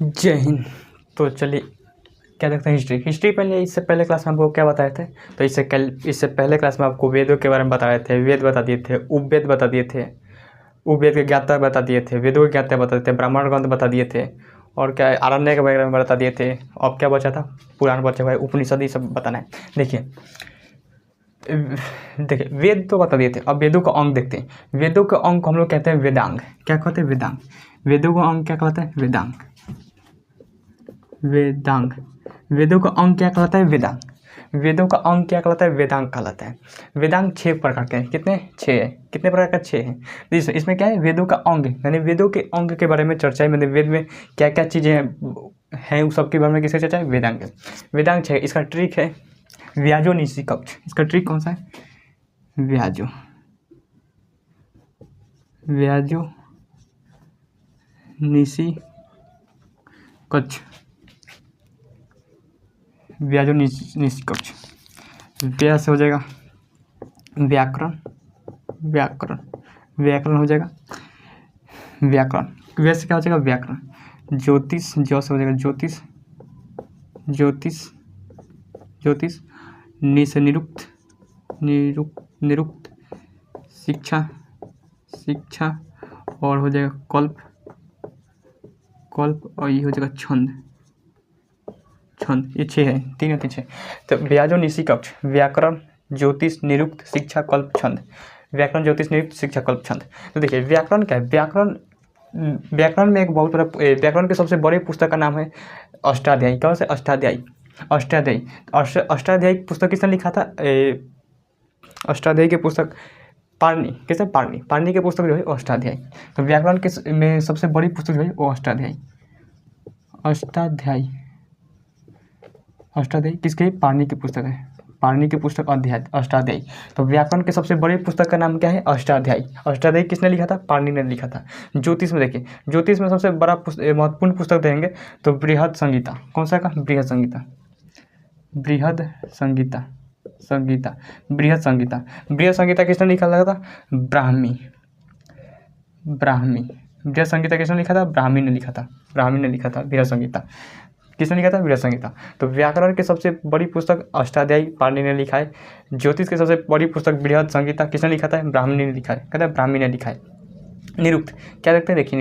जय हिंद। तो चलिए क्या देखते हैं हिस्ट्री पहले इससे पहले क्लास में आपको क्या बताए थे। तो इससे पहले क्लास में आपको वेदों के बारे में बताए थे। वेद बता दिए थे, उपवेद बता दिए थे, उपवेद के ज्ञाता बता दिए थे, वेदों के ज्ञाता बता दिए थे, ब्राह्मण ग्रंथ बता दिए थे, और क्या आरण्य के बारे में बता दिए थे। अब क्या बचा था? पुराण बचा हुआ है, उपनिषद, ये सब बताना है। देखिए वेद तो बता दिए थे, अब वेदों का अंग देखते हैं। वेदों के अंग को हम लोग कहते हैं वेदांग। क्या कहते हैं? वेदांग। वेदों का अंग क्या कहलाता है? वेदांग। वेदांग। वेदों का अंग क्या कहलाता है? वेदांग। वेदों का अंग क्या कहलाता है? वेदांग कहलाता है। वेदांग 6 प्रकार के हैं। कितने? 6 है। कितने प्रकार का? 6 है। इसमें क्या है? वेदों का अंग, यानी वेदों के अंग के बारे में चर्चा है। मतलब वेद में क्या क्या चीज़ें हैं उस सब के बारे में किससे चर्चा है? वेदांग। वेदांग 6। इसका ट्रिक है व्याजो निसी कक्ष। इसका ट्रिक कौन सा है? व्याजो निसी कक्ष। व्याजो निसी कक्ष। व्या से हो जाएगा व्याकरण। व्याकरण हो जाएगा व्याकरण। व्या से क्या हो जाएगा? व्याकरण। ज्योतिष। ज्यो से हो जाएगा ज्योतिष। नि से निरुक्त। शिक्षा। और हो जाएगा कल्प। और ये हो जाएगा छंद। ये 6 है। 3 या 3 6। तो व्याजो निसी कक्ष, व्याकरण, ज्योतिष, निरुक्त, शिक्षा, कल्प, छंद। व्याकरण, ज्योतिष, निरुक्त, शिक्षा, कल्प, छंद। तो देखिए व्याकरण क्या है? व्याकरण में एक बहुत बड़ा व्याकरण के सबसे बड़ी पुस्तक का नाम है अष्टाध्यायी। कौन से? अष्टाध्यायी। अष्टाध्यायी पुस्तक किसने लिखा था? अष्टाध्यायी की पुस्तक पाणिनि। किसने? पाणिनि की पुस्तक जो है अष्टाध्यायी। तो व्याकरण के में सबसे बड़ी पुस्तक जो है वो अष्टाध्यायी किसकी? पाणिनि की पुस्तक है। पाणिनि की पुस्तक अष्टाध्यायी। तो व्याकरण के सबसे बड़ी पुस्तक का नाम क्या है? अष्टाध्यायी। अष्टाध्यायी किसने लिखा था? पाणिनि ने लिखा था। ज्योतिष में देखिए, ज्योतिष में सबसे बड़ा महत्वपूर्ण पुस्तक देंगे तो बृहद संगीता। कौन सा का? बृहद संगीता किसने लिखा था? ब्राह्मी। बृहद संगीता किसने लिखा था? ब्राह्मी ने लिखा था। बृहद संगीता किसने लिखा था? बृहद संगीता। तो व्याकरण की सबसे बड़ी पुस्तक अष्टाध्यायी, पाणिनि ने लिखा है। ज्योतिष की सबसे बड़ी पुस्तक बृहद संगीता किसने लिखा था? ब्राह्मी ने लिखा है। कहता है ब्राह्मी ने लिखा है। निरुक्त क्या देखते हैं? देखिए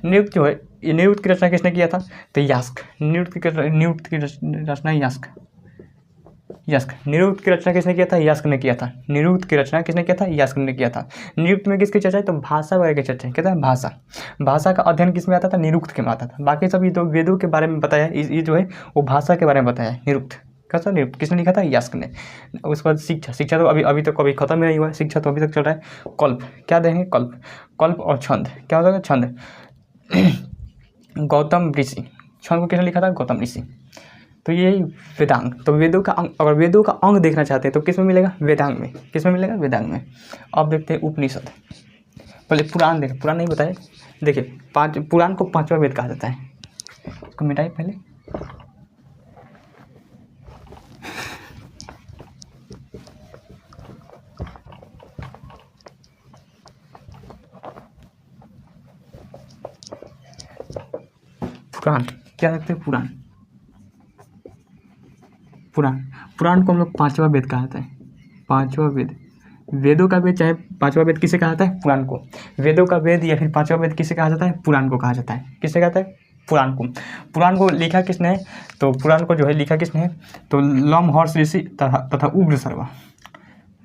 निरुक्त जो है, ये निरुक्त की रचना किसने किया था? तो यास्क। निरुक्त की रचना यास्क। निरुक्त की रचना किसने किया था? यास्क ने किया था। निरुक्त में किसकी चर्चा है? तो भाषा वगैरह की चर्चा है। कहता है भाषा का अध्ययन किस में आता था? निरुक्त के में आता था। बाकी सभी तो वेदों के बारे में बताया, ये जो है वो भाषा के बारे में बताया। निरुक्त निरुक्त किसने लिखा था? यास्क ने। उसके बाद शिक्षा तो अभी तक कभी खत्म ही नहीं हुआ है। शिक्षा तो अभी तक चल रहा है। कल्प क्या देंगे? कल्प और छंद क्या हो जाएगा? छंद गौतम ऋषि। छंद को किसने लिखा था? गौतम ऋषि। तो ये वेदांग। तो वेदों का अंग, अगर वेदों का अंग देखना चाहते हैं तो किस में मिलेगा? वेदांग में। किस में मिलेगा? वेदांग में। अब देखते हैं उपनिषद। पहले पुराण देखें। पुराण नहीं बताए। देखिए पुराण को 5वां वेद कहा जाता है। उसको मिटाइए पहले। पुराण क्या देखते हैं? पुराण को हम लोग 5वां वेद कहा जाता है। 5वां वेद। वेदों का वेद, चाहे 5वां वेद किसे कहा जाता है? पुराण को। वेदों का वेद या फिर 5वां वेद किसे कहा जाता है? पुराण को कहा जाता है। किसे कहता है? पुराण को। पुराण को लिखा किसने है? तो पुराण को जो है लिखा किसने है? तो लोमहर्ष ऋषि तथा उग्रसर्वा।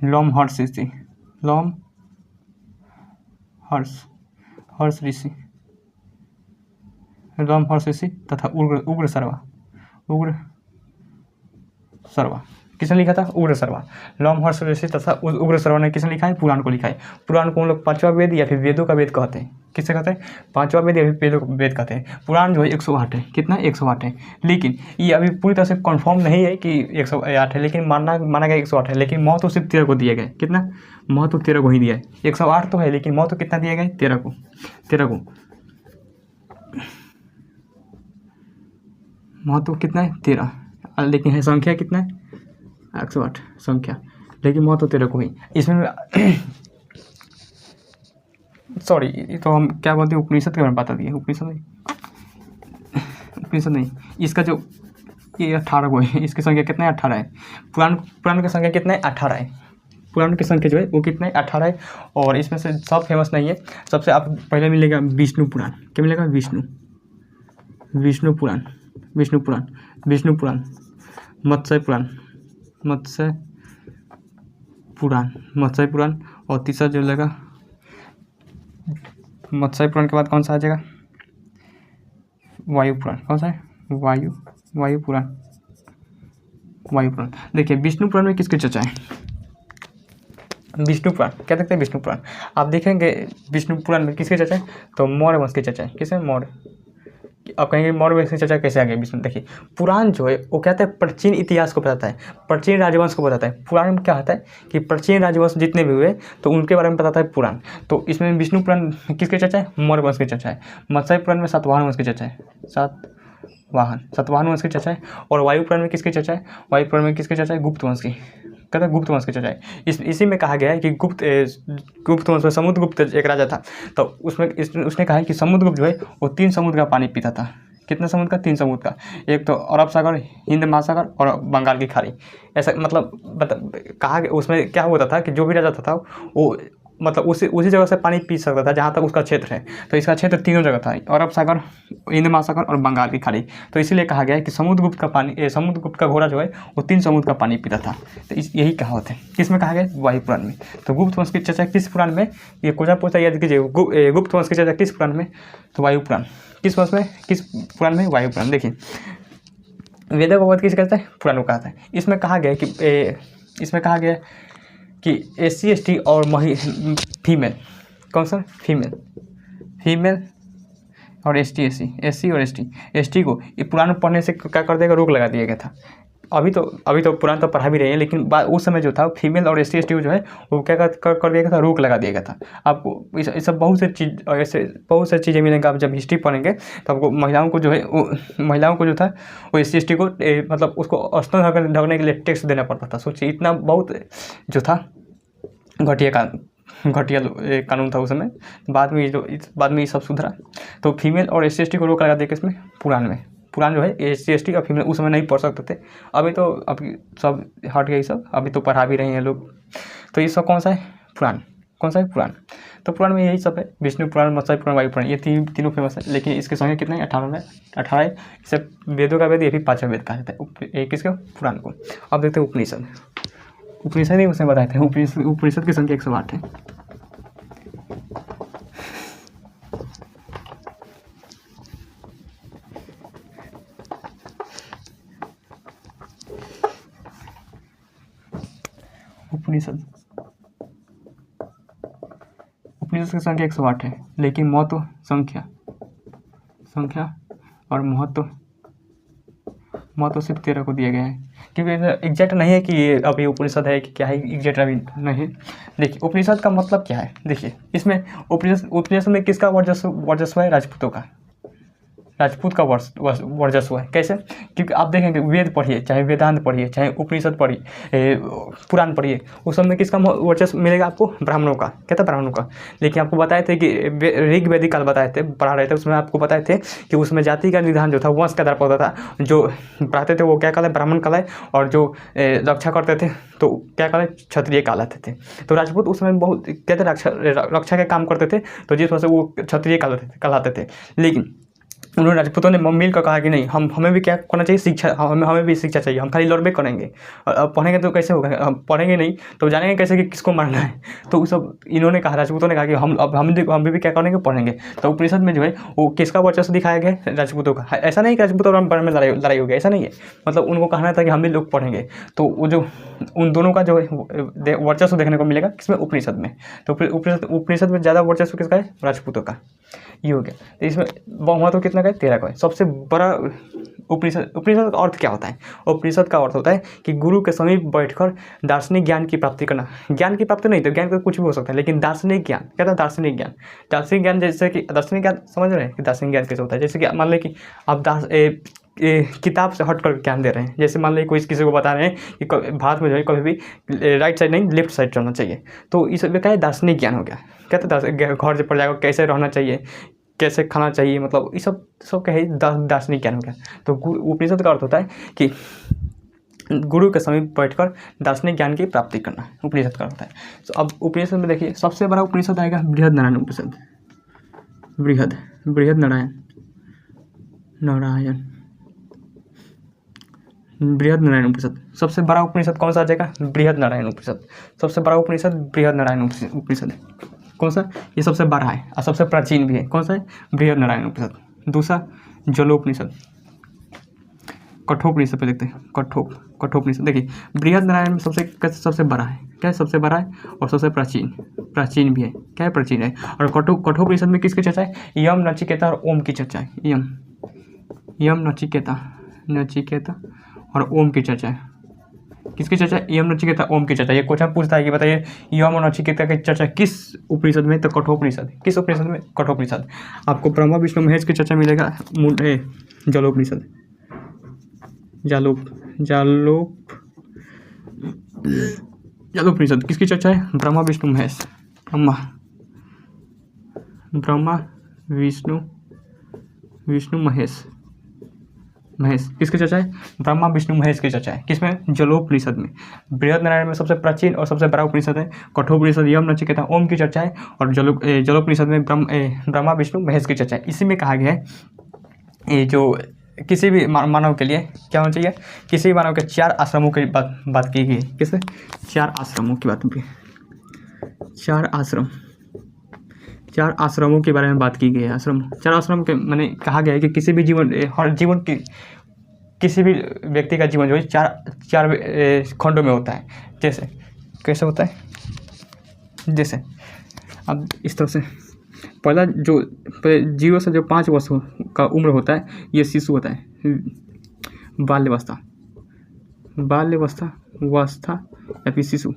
लोमहर्ष ऋषि तथा उग्रसर्वा। किसने लिखा था? उग्रसर्वा। लोमहर्ष ऋषि तथा उग्रसर्वा ने किसने लिखा है? पुराण को लिखा है। पुराण को हम लोग 5वां वेद या फिर वेदों का वेद कहते हैं। किससे कहते हैं? 5वां वेद या फिर वेदों का वेद कहते हैं। पुराण जो है 108 है। कितना? 108 है। लेकिन ये अभी पूरी तरह से कंफर्म नहीं है कि 108 है, लेकिन माना गया 108 है। लेकिन महत्व सिर्फ 13 को दिया गया। कितना महत्व? 13 को ही दिया है। 108 तो है लेकिन महत्व कितना दिया गया? 13 को। महत्व कितना है? 13। लेकिन है संख्या कितना है? 108 संख्या, लेकिन महत्व 13 को ही। इसमें सॉरी, तो हम क्या बोलते हैं? उपनिषद के बारे में बता दिए। उपनिषद उपनिषद नहीं, इसका जो ये 18 को है, इसकी संख्या कितना है 18 है। पुराण की संख्या कितना है 18 है। पुराण की संख्या जो है वो कितना है 18 है। और इसमें से सब फेमस नहीं है, सबसे आप पहले मिलेगा विष्णु पुराण। क्या मिलेगा? विष्णु पुराण, मत्स्य पुराण और तीसरा जो मिलेगा मत्स्य पुराण के बाद कौन सा आ जाएगा? वायु पुराण। कौन सा है? वायु पुराण। देखिए विष्णु पुराण में किसकी चर्चा है? विष्णु पुराण क्या देखते हैं? विष्णु पुराण आप देखेंगे विष्णु पुराण में किसकी चर्चा है? तो मौर्य वंश की चर्चा है। किसे? मौर्य। आप कहेंगे मौर्य वंश की चर्चा कैसे आ गई विष्णु? देखिए पुराण जो है वो कहते हैं प्राचीन इतिहास को बताता है, प्राचीन राजवंश को बताता है। पुराण में क्या होता है कि प्राचीन राजवंश जितने भी हुए तो उनके बारे में बताता है पुराण। तो इसमें विष्णु पुराण किसकी चर्चा है? मौर्य वंश की चर्चा है। मत्स्य पुराण में सातवाहन वंश की चर्चा है, सातवाहन वंश की चर्चा है। और वायु पुराण में किसकी चर्चा है? वायु पुराण में किसकी चर्चा है? गुप्त वंश की। कहते हैं गुप्त वंश की चर्चा है। इसी में कहा गया है कि गुप्त वंश में समुद्रगुप्त एक राजा था। तो उसने कहा है कि समुद्रगुप्त जो है वो 3 समुद्र का पानी पीता था। कितने समुद्र का? 3 समुद्र का। एक तो अरब सागर, हिंद महासागर और बंगाल की खाड़ी। ऐसा मतलब कहा गया। उसमें क्या होता था कि जो भी राजा था वो मतलब उसी जगह से पानी पी सकता था जहाँ तक उसका क्षेत्र है। तो इसका क्षेत्र तीनों जगह था, अरब सागर, हिंद महासागर और बंगाल की खाड़ी। तो इसीलिए कहा गया है कि समुद्रगुप्त का घोड़ा जो है वो 3 समुद्र का पानी पीता था। तो यही कहावत है। किस में कहा गया? वायु पुराण में। तो गुप्त वंश की चर्चा किस पुराण में? ये क्वेश्चन पूछा, याद कीजिए। गुप्त वंश की चर्चा किस पुराण में? तो वायु पुराण। किस वंश में? किस पुराण में? वायु पुराण। देखिए वेदों को किसे कहता है? पुराण को कहता है। इसमें कहा गया कि SC ST और फीमेल, कौन सा? फीमेल और SC और ST को ये पुराण पढ़ने से क्या कर देगा? रोक लगा दिया गया था। अभी तो पुराण तो पढ़ा भी रहे हैं, लेकिन उस समय जो था फीमेल और SC ST जो है वो क्या कर दिया गया था? रोक लगा दिया गया था। आपको इस सब बहुत से चीज़ें मिलेंगी। आप जब हिस्ट्री पढ़ेंगे तो आपको महिलाओं को जो था वो SC ST को मतलब उसको स्तन ढकने के लिए टैक्स देना पड़ता था। सोचिए इतना बहुत जो था घटिया कानून था उस समय। बाद में ये सब सुधरा। तो फीमेल और SC ST को रोक लगा दिया इसमें पुराण जो है SC ST और फीमेल उस समय नहीं पढ़ सकते थे। अभी सब हट गई सब, अभी तो पढ़ा भी रहे हैं लोग। तो ये सब कौन सा है? पुराण। कौन सा है? पुराण। तो पुराण में यही सब है, विष्णु पुराण, मत्स्य पुराण, वायु पुराण, ये तीनों फेमस है। लेकिन इसके संख्या कितने? 18 है। इसे वेदों का वेद, ये भी 5वां वेद कहा जाता है। किसका? पुराण को। अब देखते हैं उपनिषद ही उसने बताए थे। उपनिषद की संख्या 108 है। उपनिषद की संख्या 108 है, लेकिन महत्व संख्या और महत्व सिर्फ 13 को दिया गया है। क्योंकि एग्जैक्ट नहीं है कि ये अभी उपनिषद है कि क्या है, एग्जैक्ट अभी नहीं। देखिए उपनिषद का मतलब क्या है? देखिए इसमें उपनिषद में किसका वर्चस्व है? राजपूत का वर्चस्व है। कैसे? क्योंकि आप देखेंगे वेद पढ़िए, चाहे वेदांत पढ़िए, चाहे उपनिषद पढ़िए, पुराण पढ़िए, उस सब में किसका वर्चस्व मिलेगा आपको? ब्राह्मणों का। कहता ब्राह्मणों का। लेकिन आपको बताए थे कि ऋग वैदिक काल पढ़ा रहे थे, उसमें आपको बताए थे कि उसमें जाति का निधान जो था वंश के आधार पर होता था। जो पढ़ाते थे वो क्या कहलाए? ब्राह्मण कहलाए। और जो रक्षा करते थे तो क्या कहलाए? क्षत्रिय कहलाते थे। तो राजपूत उस समय बहुत कहते रक्षा के काम करते थे, तो जिस वजह से वो क्षत्रिय कहलाते थे। लेकिन उन्होंने राजपूतों ने मिल कर कहा कि नहीं, हमें भी क्या करना चाहिए? शिक्षा। हमें भी शिक्षा चाहिए। हम खाली लड़बे करेंगे, पढ़ेंगे तो कैसे होगा? हम पढ़ेंगे नहीं तो जानेंगे कैसे कि किसको मारना है? तो सब इन्होंने कहा, राजपूतों ने कहा कि हम भी क्या करेंगे? पढ़ेंगे। तो उपनिषद में जो है वो किसका वर्चस्व दिखाया गया? राजपूतों का। ऐसा नहीं कि राजपूतों और ब्राह्मण में लड़ाई हो गई, ऐसा नहीं है। मतलब उनको कहना था कि हम भी लोग पढ़ेंगे। तो वो जो उन दोनों का जो है वर्चस्व देखने को मिलेगा किसमें? उपनिषद में। तो उपनिषद में ज़्यादा वर्चस्व किसका है? राजपूतों का। ये हो गया। तो इसमें महत्व कितना का है? 13 का है। सबसे बड़ा उपनिषद का अर्थ क्या होता है? उपनिषद का अर्थ होता है कि गुरु के समीप बैठकर दार्शनिक ज्ञान की प्राप्ति करना। ज्ञान की प्राप्ति नहीं तो ज्ञान का कुछ भी हो सकता है, लेकिन दार्शनिक ज्ञान कहता है। दार्शनिक ज्ञान जैसे कि दार्शनिक ज्ञान समझ रहे हैं कि दार्शनिक ज्ञान कैसे होता है? जैसे कि मान लें कि आप किताब से हट कर ज्ञान दे रहे हैं। जैसे मान लीजिए कोई किसी को बता रहे हैं कि भारत में जो है कभी भी राइट साइड नहीं लेफ्ट साइड चलना चाहिए। तो इस क्या है? दार्शनिक ज्ञान हो गया। कहते हैं घर पर जाकर कैसे रहना चाहिए, कैसे खाना चाहिए, मतलब ये सब क्या है दार्शनिक ज्ञान हो गया। तो उपनिषद का अर्थ होता है कि गुरु के समीप बैठकर दार्शनिक ज्ञान की प्राप्ति करना, उपनिषद का होता है। तो अब उपनिषद में देखिए सबसे बड़ा उपनिषद आएगा बृहद नारायण उपनिषद। बृहद नारायण बृहद नारायण उपनिषद। सबसे बड़ा उपनिषद कौन सा आ जाएगा? बृहद नारायण उपनिषद। सबसे बड़ा उपनिषद बृहद नारायण उपनिषद है। कौन सा? ये सबसे बड़ा है और सबसे प्राचीन भी है। कौन सा है? बृहद नारायण उपनिषद। दूसरा जलोपनिषद, कठोपनिषद पे देखते हैं। कठोपनिषद देखिए बृहद नारायण में सबसे बड़ा है। क्या है? सबसे बड़ा है और सबसे प्राचीन भी है। क्या है? प्राचीन है। और कठोपनिषद में किसकी चर्चा है? यम, नचिकेता और ओम की चर्चा है। यम, नचिकेता और ओम की चर्चा है। किसकी चर्चा? यम, नचिकेता, ओम की चर्चा। ये क्वेश्चन पूछता है कि बताइए यम और नचिकेता की चर्चा किस उपनिषद में? तो कठोपनिषद। किस उपनिषद में? कठोपनिषद। आपको ब्रह्मा विष्णु महेश की चर्चा मिलेगा जलोपनिषद। जलोपनिषद किसकी चर्चा है? ब्रह्मा विष्णु महेश। ब्रह्मा विष्णु महेश किसकी चर्चा है? ब्रह्मा विष्णु महेश की चर्चा है। किसमें? जलोपनिषद में। बृहद नारायण में सबसे प्राचीन और सबसे बड़ा उपनिषद है कठोपनिषद। यम, नचिकेता, ओम की चर्चा है। और जलोपनिषद में ब्रह्मा विष्णु महेश की चर्चा है। इसी में कहा गया है ये जो किसी भी मानव के लिए क्या होना चाहिए? किसी भी मानव के 4 आश्रमों की बात की गई। किससे? 4 आश्रमों की बात की। 4 आश्रमों के बारे में बात की गई है। 4 आश्रम के मैंने कहा गया है कि किसी भी किसी भी व्यक्ति का जीवन जो है 4 खंडों में होता है। जैसे कैसे होता है? जैसे अब इस तरह से पहला जो 0 से जो 5 वर्ष का उम्र होता है ये शिशु होता है, बाल्यावस्था या फिर शिशु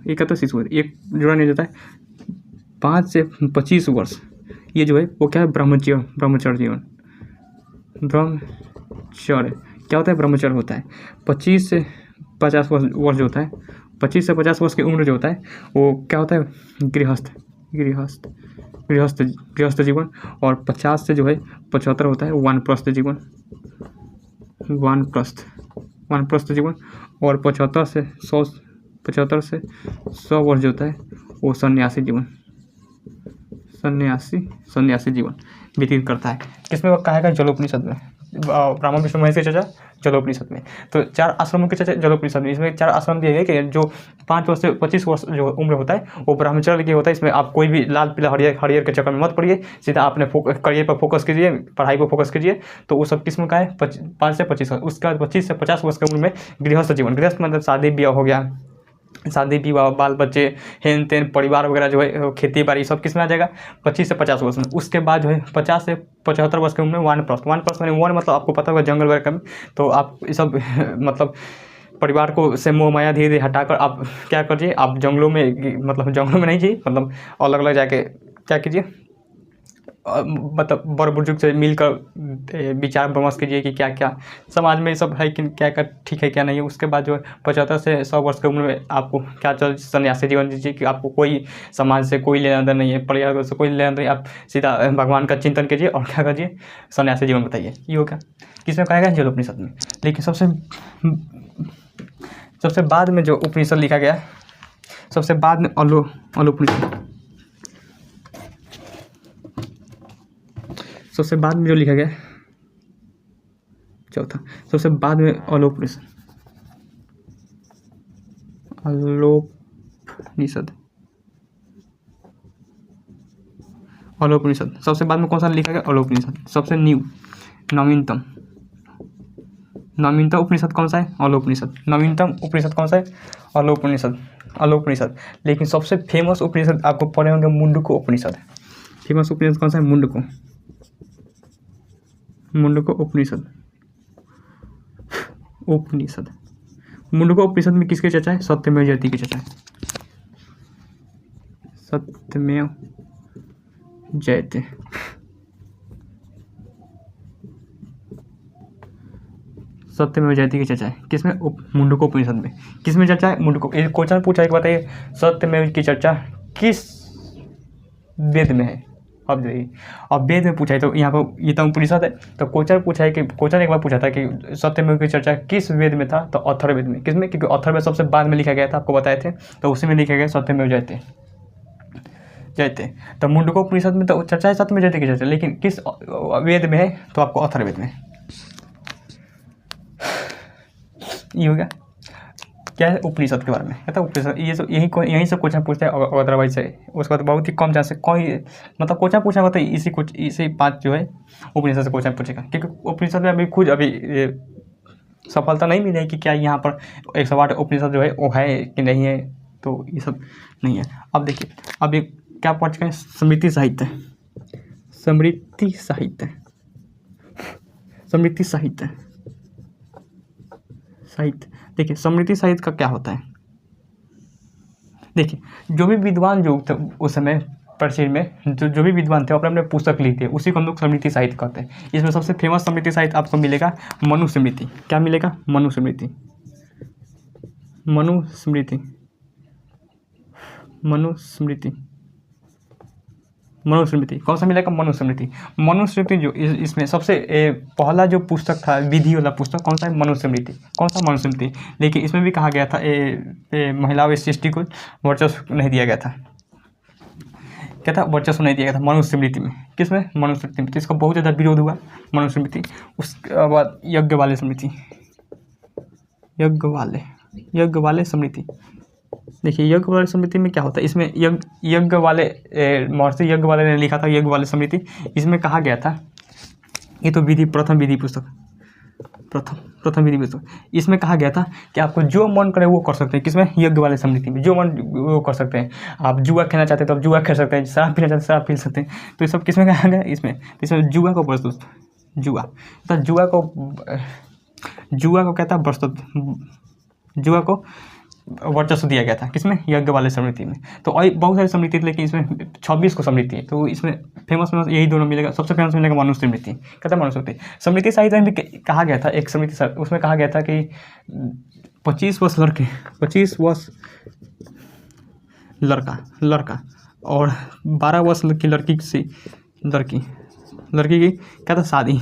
एक तो शिशु है। एक जोड़ा नहीं जाता है 5 से 25 वर्ष, ये जो है वो क्या है? ब्रह्मचर्य जीवन। ब्रह्मचर्य क्या होता है? ब्रह्मचर्य होता है। 25 से 50 वर्ष जो होता है, 25 से 50 वर्ष की उम्र जो होता है वो क्या होता है? गृहस्थ जीवन। और 50 से जो है 75 होता है वानप्रस्थ जीवन। और 75 से 100 वर्ष जो होता है वो सन्यासी जीवन व्यतीत करता है। किसमें वो कहा है? जलोपनिषद में। ब्रह्मा विष्णु महेश की चर्चा जलोपनिषद में। तो 4 आश्रमों की चर्चा जलोपनिषद में। इसमें 4 आश्रम दिए गए कि जो 5 वर्ष से 25 वर्ष जो उम्र होता है वो ब्रह्मचर्य की होता है। इसमें आप कोई भी लाल पीला हरियर के चक्कर में मत पड़िए, सीधा अपने करियर पर फोकस कीजिए, पढ़ाई पर फोकस कीजिए। तो वो सब किस्म का है 5 से 25 वर्ष। उसके बाद 25 से 50 वर्ष की उम्र में गृहस्थ जीवन। गृहस्थ मतलब शादी ब्याह हो गया, बाल बच्चे, हेन तेन परिवार वगैरह जो है, खेती बाड़ी सब किस में आ जाएगा? 25 से 50 वर्ष में। उसके बाद जो है 50 से 75 वर्ष की उम्र में वानप्रस्थ मैंने वन मतलब आपको पता होगा जंगल वगैरह में। तो आप ये सब मतलब परिवार को से मोह माया धीरे धीरे हटाकर आप क्या करिए? आप जंगलों में नहीं जाइए, मतलब अलग अलग जाके क्या कीजिए? मतलब बड़े बुजुर्ग से मिलकर विचार विमर्श कीजिए कि क्या क्या समाज में सब है कि क्या क्या ठीक है क्या नहीं है। उसके बाद जो 75 से 100 वर्ष की उम्र में आपको क्या सन्यासी जीवन दीजिए कि आपको कोई समाज से कोई लेना देना नहीं है, परिवार से कोई लेना नहीं, आप सीधा भगवान का चिंतन कीजिए और क्या कीजिए? सन्यासी जीवन बताइए। ये हो क्या? किसमें कहा गया? जलोपनिषद में। लेकिन सबसे बाद में जो उपनिषद लिखा गया, सबसे बाद में अलोपनिषद, सबसे बाद में जो लिखा गया चौथा, सबसे बाद में अलोपनिषद सबसे बाद में कौन सा लिखा गया? अलोपनिषद। सबसे नवीनतम उपनिषद कौन सा है? अलोपनिषद। नवीनतम उपनिषद कौन सा है? अलोपनिषद। लेकिन सबसे फेमस उपनिषद आपको पढ़े होंगे मुंडको उपनिषद। फेमस उपनिषद कौन सा है? मुंडको उपनिषद। मुंडको उपनिषद में किसकी चर्चा है? सत्यमेव जयते की चर्चा है। सत्यमेव जयते। सत्यमेव जयते की चर्चा है किसमें? मुंडको उपनिषद में। किसमें चर्चा है? मुंडको। क्वेश्चन पूछा है कि बताइए सत्यमेव की चर्चा किस वेद में है। अब देखिए, अब वेद में पूछा है तो यहाँ पर ये तो उपनिषद है, तो कोचर पूछा है कि कोचर ने एक बार पूछा था कि सत्यमेव की चर्चा किस वेद में था, तो अथर्ववेद में। किसमें? क्योंकि अथर्ववेद सबसे बाद में लिखा गया था, आपको बताए थे, तो उसी में लिखा गया सत्यमेव जयते। तो मुंडकोपनिषद में तो चर्चा है सत्यमेव जयते की चर्चा, लेकिन किस वेद में है, तो आपको अथर्ववेद में। ये हो गया क्या है उपनिषद के बारे में, कहता है उपनिषद ये सब यहीं से क्वेश्चन पूछते हैं, अदरवाइज है उसके बाद बहुत ही कम चांस है कोई मतलब क्वेश्चन पूछा होता है इसी 5 जो है उपनिषद से क्वेश्चन पूछेगा, क्योंकि उपनिषद में अभी खुद अभी सफलता नहीं मिली है कि क्या यहाँ पर 108 उपनिषद जो है वो है कि नहीं है, तो ये सब नहीं है। अब देखिए, अब ये क्या पढ़ चुके हैं, स्मृति साहित्य। स्मृति साहित्य, स्मृति साहित्य, साहित्य। देखिए स्मृति साहित्य का क्या होता है, देखिए जो भी विद्वान जो थे उस समय प्राचीन में, जो भी विद्वान थे अपने अपने पुस्तक लिखते, उसी को हम लोग स्मृति साहित्य कहते हैं। इसमें सबसे फेमस स्मृति साहित्य आपको मिलेगा मनुस्मृति। क्या मिलेगा? मनुस्मृति। मनुस्मृति, मनुस्मृति, मनुस्मृति। कौन सा मिलेगा? मनुस्मृति। मनुस्मृति जो इसमें सबसे पहला जो पुस्तक था विधि वाला पुस्तक, कौन सा है? मनुस्मृति। कौन सा? मनुस्मृति। लेकिन इसमें भी कहा गया था महिलाओं SC को वर्चस्व नहीं दिया गया था। क्या था? वर्चस्व नहीं दिया गया था मनुस्मृति में। किसमें? मनुस्मृति में। तो इसका बहुत ज़्यादा विरोध हुआ मनुस्मृति। उसके बाद यज्ञ वाले स्मृति, यज्ञ वाले स्मृति। देखिए यज्ञ वाले स्मृति में क्या होता है, इसमें यज्ञ वाले महर्षि यज्ञ वाले ने लिखा था यज्ञ वाले स्मृति। इसमें कहा गया था, ये तो प्रथम विधि पुस्तक, प्रथम विधि पुस्तक। इसमें कहा गया था कि आपको जो मन करे वो कर सकते हैं। किसमें? यज्ञ वाले स्मृति में। जो मन वो कर सकते हैं। आप जुआ खेलना चाहते हैं तो आप जुआ खेल सकते हैं, शराब पीना चाहते हैं शराब पी सकते हैं। तो ये सब किसमें कहा गया? इसमें जुआ को प्रस्तुत, जुआ तो जुआ को कहता है प्रस्तुत, जुआ को वर्चस्व दिया गया था। किसमें? यज्ञ वाले स्मृति में। तो और बहुत सारी स्मृति थी, लेकिन इसमें 26 को स्मृति है, तो इसमें फेमस यही दोनों मिलेगा। सबसे फेमस मिलेगा मनुस्मृति। कहता है मनुस्मृति। स्मृति साहित्य में भी कहा गया था एक स्मृति, उसमें कहा गया था कि 25 वर्ष लड़का और 12 वर्ष की लड़की की क्या था? शादी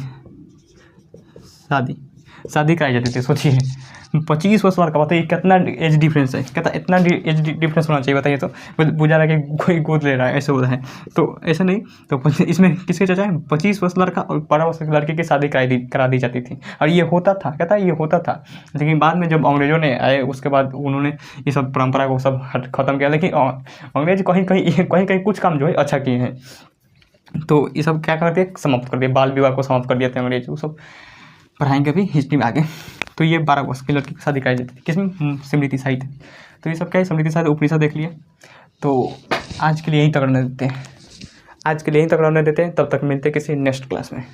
कराई जाती थी। सोचिए 25 वर्ष लड़का, बताइए कितना एज डिफरेंस है। कहता इतना एज डिफरेंस होना चाहिए, बताइए। तो बुझा रहा है कि कोई गोद ले रहा है, ऐसे होता है। तो ऐसा नहीं, तो इसमें किसके चाचा है? 25 वर्ष लड़का और 12 वर्ष की लड़के की शादी करा दी जाती थी। और ये होता था, कहता है ये होता था। लेकिन बाद में जब अंग्रेजों ने आए उसके बाद उन्होंने ये सब परंपरा को सब खत्म किया। लेकिन अंग्रेज कहीं कुछ काम जो है अच्छा किए हैं। तो ये सब क्या कर दिया? समाप्त कर दिया। बाल विवाह को समाप्त कर दिया था अंग्रेज। वो सब पढ़ाएंगे अभी हिस्ट्री में आगे। तो ये 12 वर्ष की लड़की की शादी कराई जाती थी। किसमें? स्मृति साहित्य। तो ये सब क्या है? स्मृति साहित्य, उपनिषद देख लिए। तो आज के लिए यहीं तक रहने देते हैं, तब तक मिलते हैं किसी नेक्स्ट क्लास में।